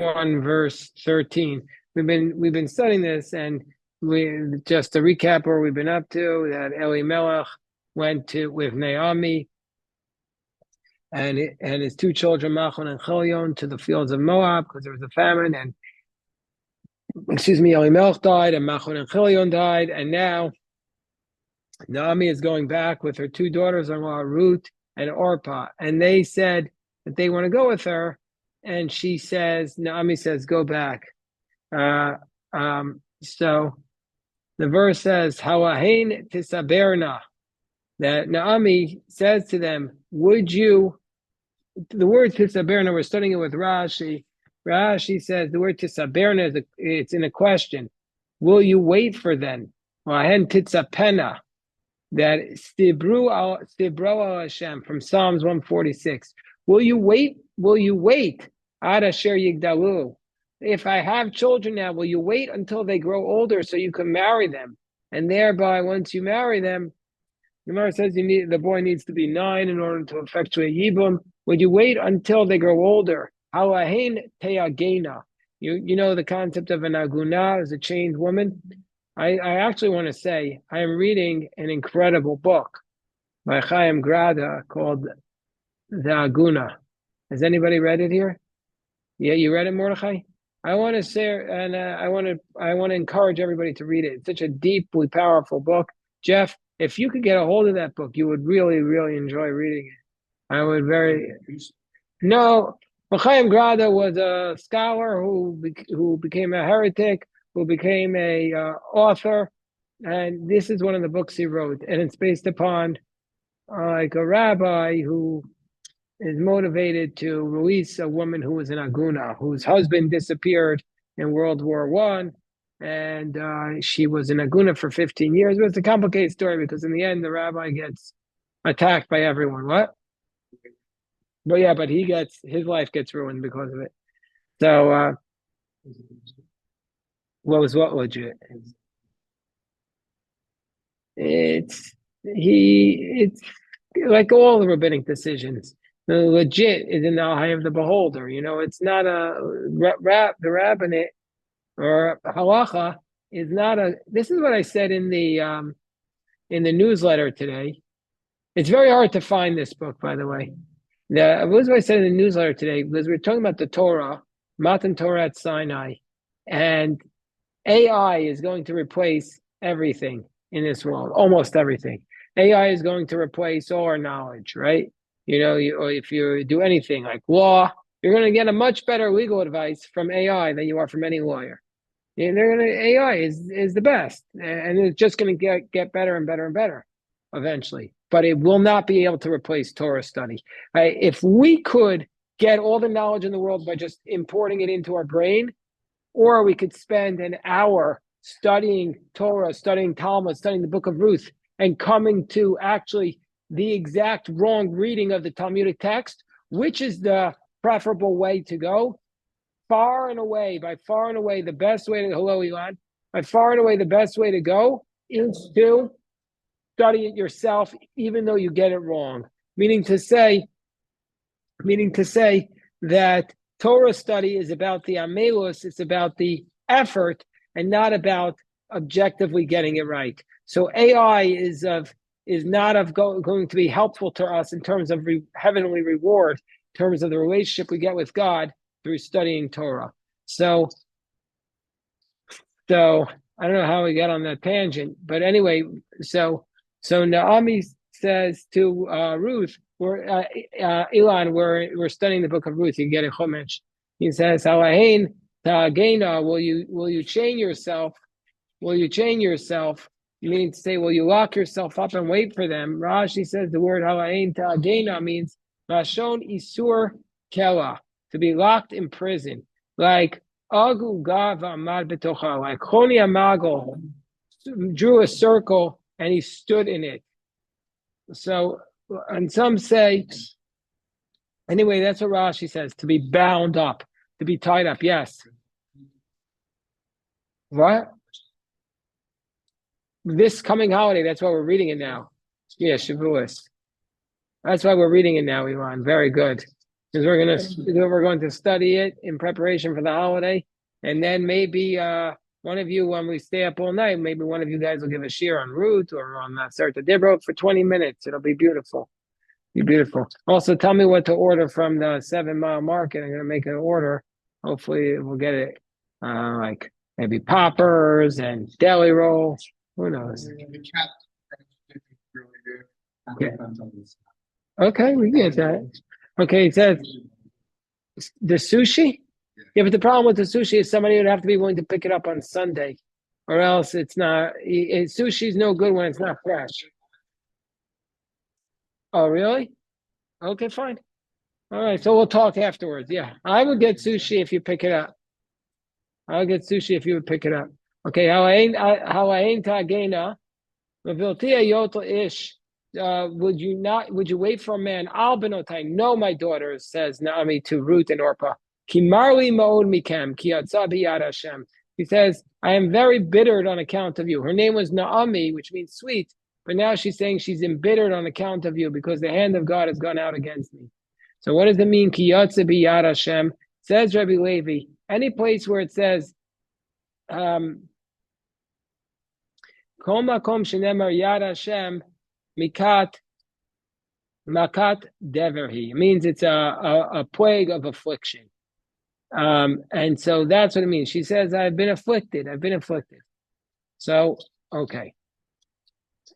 1 verse 13. We've been studying this, and we just to recap where we've been up to, that Elimelech went to with Naami and his two children, Machon and Chilion, to the fields of Moab because there was a famine. And Elimelech died, and Machon and Chilion died, and now Naami is going back with her two daughters-in-law, Ruth and Orpah, and they said that they want to go with her, and Naami says, go back. So the verse says, Hawahein tisaberna, that Naami says to them, would you, the word tisaberna, we're studying it with Rashi. Rashi says the word tisaberna, it's in a question. Will you wait for them? Hawahein titzapena, that Stibru al Hashem from Psalms 146. Will you wait? Ad asher yigdalu. If I have children now, will you wait until they grow older so you can marry them? And thereby, once you marry them, the Gemara says the boy needs to be 9 in order to effectuate Yibum. Would you wait until they grow older? Halahin teagena. You know the concept of an aguna as a chained woman. I actually want to say I am reading an incredible book by Chaim Grada called The Aguna. Has anybody read it here? Yeah, you read it, Mordechai? I want to say, and I want to encourage everybody to read it. It's such a deeply powerful book. Jeff, if you could get a hold of that book, you would really, really enjoy reading it. I would very. No, Chaim Grada was a scholar who became a heretic, who became a author, and this is one of the books he wrote, and it's based upon like a rabbi who is motivated to release a woman who was an aguna, whose husband disappeared in World War I, and she was an aguna for 15 years. But it's a complicated story because in the end, the rabbi gets attacked by everyone. What? But his life gets ruined because of it. So, what legit? It's like all the rabbinic decisions. The legit is in the eye of the beholder. It's not the rabbinate or halacha is not a. This is what I said in the newsletter today. It's very hard to find this book, by the way. What was what I said in the newsletter today? Because we were talking about the Torah, Matan Torah at Sinai, and AI is going to replace everything in this world, almost everything. AI is going to replace all our knowledge, right? Or if you do anything like law, you're going to get a much better legal advice from AI than you are from any lawyer. AI is the best, and it's just going to get better and better and better eventually. But it will not be able to replace Torah study. Right? If we could get all the knowledge in the world by just importing it into our brain, or we could spend an hour studying Torah, studying Talmud, studying the book of Ruth, and coming to actually the exact wrong reading of the Talmudic text, which is the preferable way to go. By far and away, the best way to, hello, Elon, by far and away, the best way to go is to study it yourself, even though you get it wrong. Meaning to say that Torah study is about the amelus, it's about the effort, and not about objectively getting it right. So AI is not going to be helpful to us in terms of heavenly reward, in terms of the relationship we get with God through studying Torah. So I don't know how we got on that tangent, but anyway, so Naami says to Ruth, Elon, we're studying the book of Ruth. You can get it Chumash. He says, "Halahein ta'agena, will you chain yourself? Will you chain yourself?" Meaning to say, will you lock yourself up and wait for them? Rashi says the word halahein ta'agena means lashon isur kela, to be locked in prison, like agu gav amad betocha, like Choni Amago drew a circle and he stood in it. So, and some say, anyway, that's what Rashi says, to be bound up, to be tied up. Yes. What? This coming holiday, that's why we're reading it now. Yeah, Shavuos. That's why we're reading it now, Elon. Very good. because we're going to study it in preparation for the holiday, and then maybe one of you, when we stay up all night, maybe one of you guys will give a shir on Ruth or on Sarta Dibro for 20 minutes. It'll be beautiful. Be beautiful. Also, tell me what to order from the 7 Mile Market. I'm going to make an order. Hopefully, we'll get it like maybe poppers and deli rolls. Who knows? Okay. Okay, we get that. Okay, it says the sushi. Yeah, but the problem with the sushi is somebody would have to be willing to pick it up on Sunday, or else it's not. Sushi is no good when it's not fresh. Oh, really? Okay, fine. All right, so we'll talk afterwards. Yeah, I would get sushi if you pick it up. I'll get sushi if you would pick it up. Okay, halain tagena, maviltia yotel ish. Would you wait for a man? Al benotai, no, my daughters, says Naami to Ruth and Orpah. Ki marli mo'od mikem, ki yatsa biyad Hashem. He says, I am very bittered on account of you. Her name was Naami, which means sweet, but now she's saying she's embittered on account of you because the hand of God has gone out against me. So what does it mean? Ki yatsa biyad Hashem. Says Rabbi Levi, any place where it says, Kol makom shenemar yad Hashem, Mikat Makat Deverhi. It means it's a plague of affliction. And so that's what it means. She says, I've been afflicted. I've been afflicted. So, okay.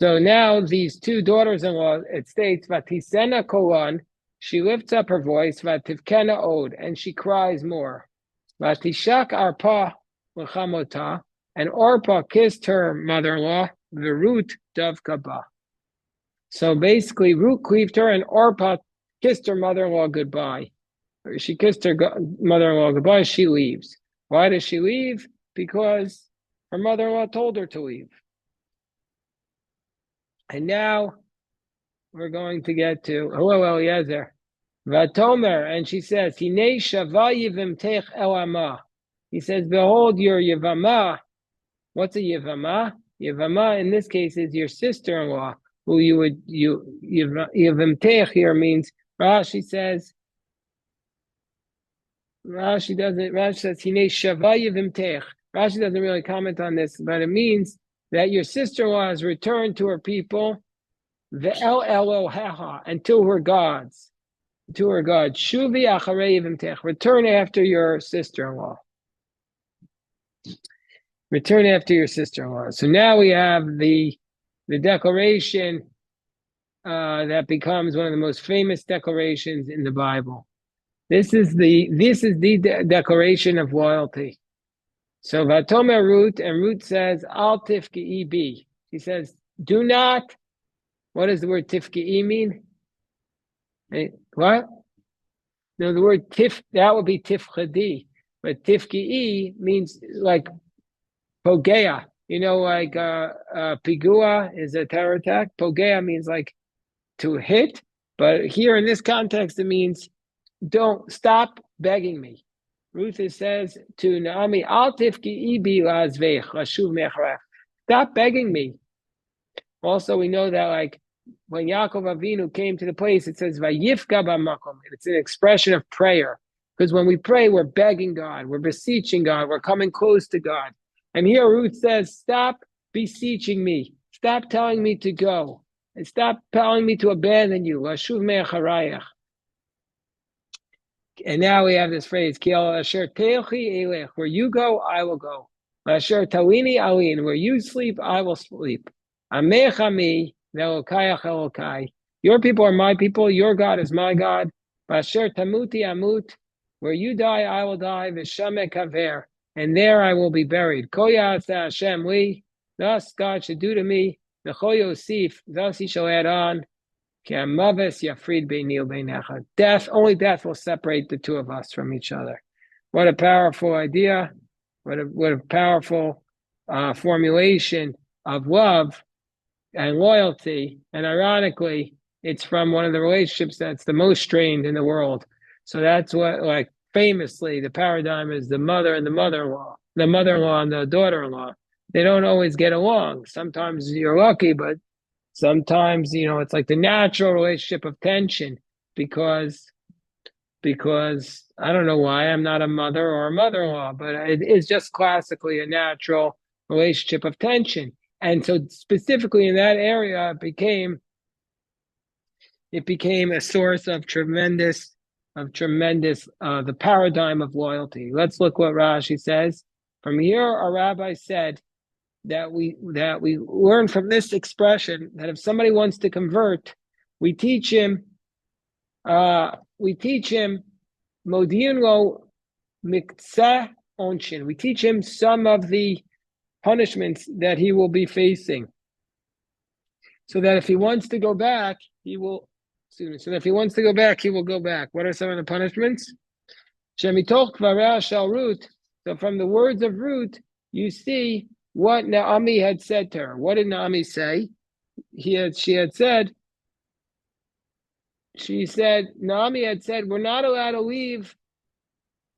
So now these two daughters-in-law, it states, Vatisena Kolan, she lifts up her voice, Vativkena Od, and she cries more. Vatishak Arpa L'chamota, and Orpah kissed her mother-in-law, Virut Davkaba. So basically, Ruth cleaved her, and Orpah kissed her mother-in-law goodbye. She kissed her mother-in-law goodbye. She leaves. Why does she leave? Because her mother-in-law told her to leave. And now we're going to get to hello Eliezer. Vatomer, and she says, Hinei shava yivimtech el ama. He says, behold your yivama. What's a yivama? Yivama in this case is your sister-in-law. Who Yivimtech here means, Rashi says, Rashi says, Hine Shava Yivimtech. Rashi doesn't really comment on this, but it means that your sister-in-law has returned to her people, Ve'el Eloheha, and to her gods. To her God. Shuvi Acharei Yivimtech. Return after your sister-in-law. Return after your sister-in-law. So now we have the declaration that becomes one of the most famous declarations in the Bible. This is the declaration of loyalty. So Vatomer Ruth, and Ruth says, Al tifki'i bi. She says, do not. What does the word tifki'i mean? What? No, the word that would be tifchadi. But tifki'i means like pogea. You know, like pigua is a terror attack. Pogea means like to hit. But here in this context, it means don't stop begging me. Ruth says to Naami, Al tifki ibi lazveich lashuv mecharech. Stop begging me. Also, we know that like when Yaakov Avinu came to the place, it says vayifka b'makom. It's an expression of prayer. Because when we pray, we're begging God, we're beseeching God, we're coming close to God. And here Ruth says, stop beseeching me. Stop telling me to go. And stop telling me to abandon you. Lashuv mecharech. And now we have this phrase, where you go, I will go. Where you sleep, I will sleep. Your people are my people, your God is my God. Where you die, I will die. And there I will be buried. Thus God should do to me. Thus he shall add on. Death, only death will separate the two of us from each other. What a powerful idea. What a powerful formulation of love and loyalty. And ironically, it's from one of the relationships that's the most strained in the world. So that's what, like, famously, the paradigm is the mother and the mother-in-law, the mother-in-law and the daughter-in-law. They don't always get along. Sometimes you're lucky, but sometimes, it's like the natural relationship of tension because because I don't know why I'm not a mother or a mother-in-law, but it is just classically a natural relationship of tension. And so specifically in that area, it became a source of tremendous the paradigm of loyalty. Let's look what Rashi says. From here, our rabbi said that we learn from this expression that if somebody wants to convert, we teach him modiin lo miktseh onshin. We teach him some of the punishments that he will be facing, so that if he wants to go back, he will. So that if he wants to go back, he will go back. What are some of the punishments? Shemitoch dvarei shel Ruth. So from the words of Ruth, you see what Naami had said to her. What did Naami say? Naami had said, we're not allowed to leave.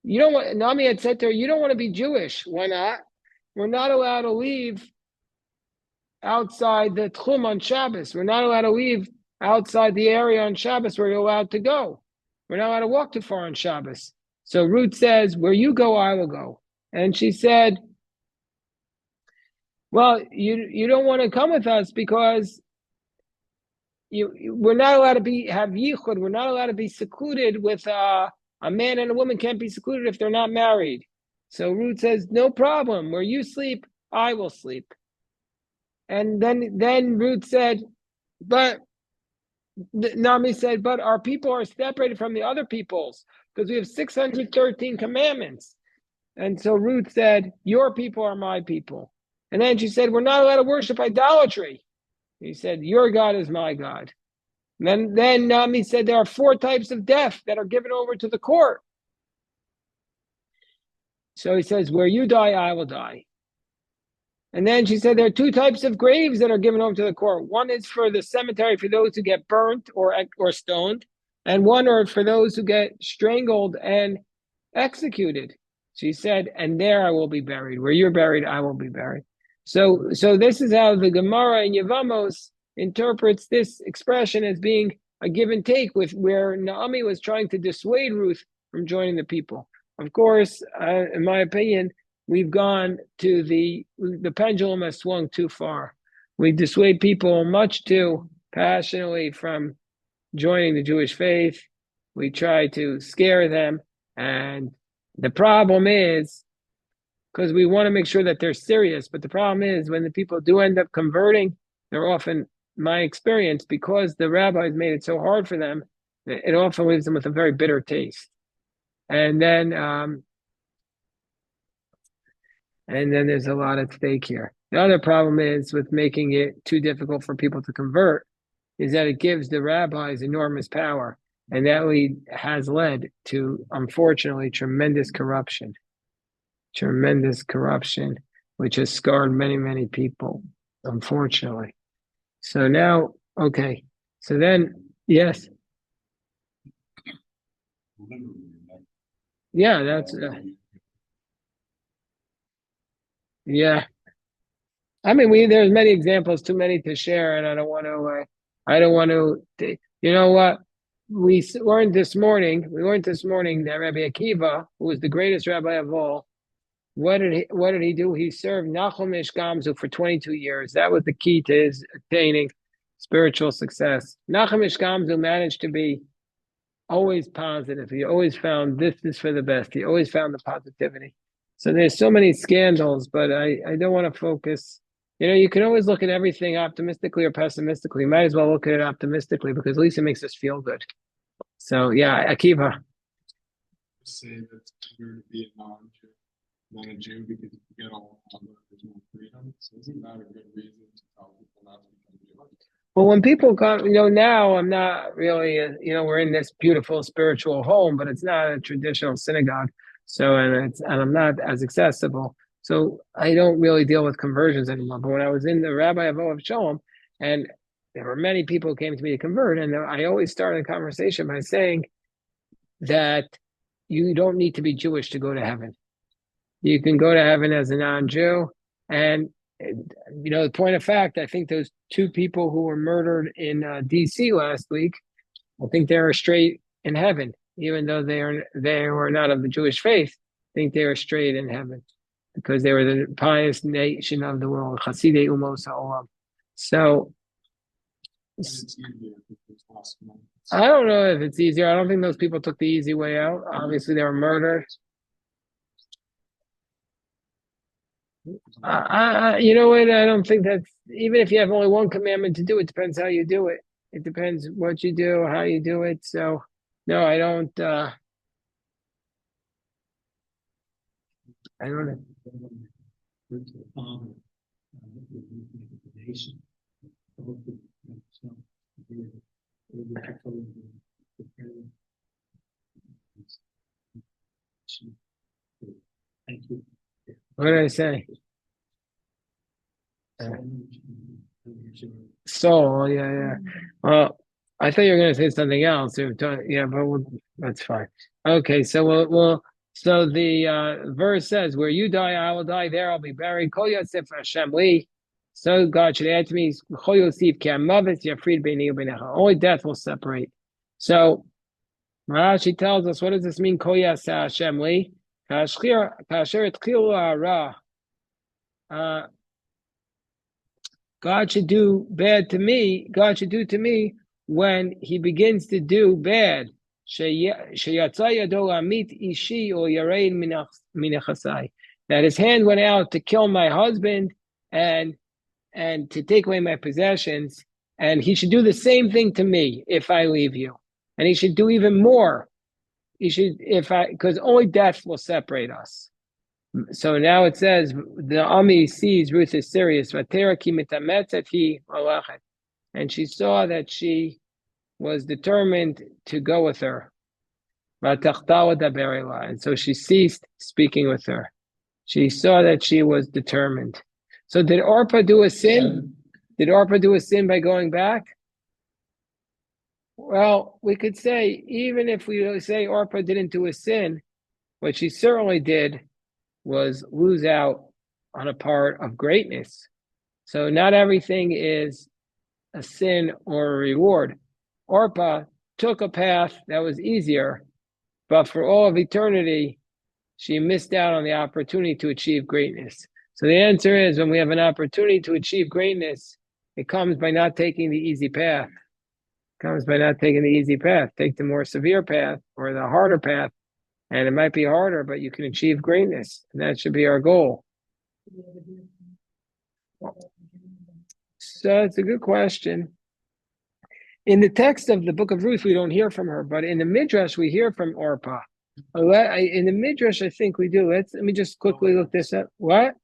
Naami had said to her, you don't want to be Jewish. Why not? We're not allowed to leave outside the Tchum on Shabbos. We're not allowed to leave outside the area on Shabbos where you're allowed to go. We're not allowed to walk too far on Shabbos. So Ruth says, where you go, I will go. And she said, well, you don't want to come with us because we're not allowed to have yichud. We're not allowed to be secluded with a man and a woman can't be secluded if they're not married. So Ruth says, no problem. Where you sleep, I will sleep. And then Ruth said, but Naami said, but our people are separated from the other peoples because we have 613 commandments. And so Ruth said, your people are my people. And then she said, we're not allowed to worship idolatry. He said, your God is my God. And then Naami said, there are 4 types of death that are given over to the court. So he says, where you die, I will die. And then she said, there are 2 types of graves that are given over to the court. One is for the cemetery for those who get burnt or stoned, and one are for those who get strangled and executed. She said, and there I will be buried. Where you're buried, I will be buried. So this is how the Gemara in Yevamos interprets this expression as being a give and take, with where Naami was trying to dissuade Ruth from joining the people. Of course, in my opinion, we've gone to the pendulum has swung too far. We dissuade people much too passionately from joining the Jewish faith. We try to scare them, and the problem is, because we want to make sure that they're serious, but the problem is when the people do end up converting, they're often, my experience, because the rabbis made it so hard for them, it often leaves them with a very bitter taste. And then there's a lot at stake here. The other problem is with making it too difficult for people to convert is that it gives the rabbis enormous power. And that has led to, unfortunately, tremendous corruption, which has scarred many, many people, unfortunately. So now, okay. So then, yes. Yeah, that's, yeah. I mean, there's many examples, too many to share, and I don't want to, you know what? We learned this morning that Rabbi Akiva, who was the greatest rabbi of all, what did he do? He served Nachum Ish Gamzu for 22 years. That was the key to his attaining spiritual success. Nachum Ish Gamzu managed to be always positive. He always found this is for the best. He always found the positivity. So there's so many scandals, but I don't want to focus. You can always look at everything optimistically or pessimistically. You might as well look at it optimistically because at least it makes us feel good. So yeah, Akiva. Say that you're to be a non-Jew than a Jew because you get all there's more freedom. So isn't that a good reason to tell people not to become Jewish? Well, when people come, now I'm not really, we're in this beautiful spiritual home, but it's not a traditional synagogue. So, and I'm not as accessible. So I don't really deal with conversions anymore. But when I was in the Rabbi of Shalom, and there were many people who came to me to convert, and I always started a conversation by saying that you don't need to be Jewish to go to heaven. You can go to heaven as a non-Jew. And, the point of fact, I think those 2 people who were murdered in D.C. last week, I think they're straight in heaven. even though they were not of the Jewish faith, think they were straight in heaven because they were the pious nation of the world. Chasidei Umos Ha'olam. So I don't know if it's easier. I don't think those people took the easy way out. Obviously, they were murdered. You know what? I don't think that's even if you have only one commandment to do. It depends how you do it. It depends what you do, how you do it. So, no, I don't. I don't know. What did I say? So, yeah. Well, I thought you were going to say something else. Yeah, but that's fine. Okay, so so the verse says, "Where you die, I will die. There, I'll be buried." Kol Yosef Hashem Li. So God should add to me, "Kol Yosef Ki Hamavet Yafrid Beini U'Beinecha." Only death will separate. So Rashi tells us, what does this mean? Kol Yosef Hashem Li. Kasher Etchilu Hara. God should do bad to me. God should do to me when he begins to do bad. That his hand went out to kill my husband and to take away my possessions, and he should do the same thing to me if I leave you. And he should do even more. He should, because only death will separate us. So now it says the Naami sees Ruth is serious, and she saw that she was determined to go with her. And so she ceased speaking with her. She saw that she was determined. So did Orpah do a sin? Did Orpah do a sin by going back? Well, we could say, even if we say Orpah didn't do a sin, what she certainly did was lose out on a part of greatness. So not everything is a sin or a reward. Orpah took a path that was easier, but for all of eternity, she missed out on the opportunity to achieve greatness. So the answer is, when we have an opportunity to achieve greatness, it comes by not taking the easy path. It comes by not taking the easy path. Take the more severe path or the harder path. And it might be harder, but you can achieve greatness. And that should be our goal. So it's a good question. In the text of the book of Ruth, we don't hear from her, but in the Midrash, we hear from Orpah. In the Midrash, I think we do. Let me just quickly look this up. What?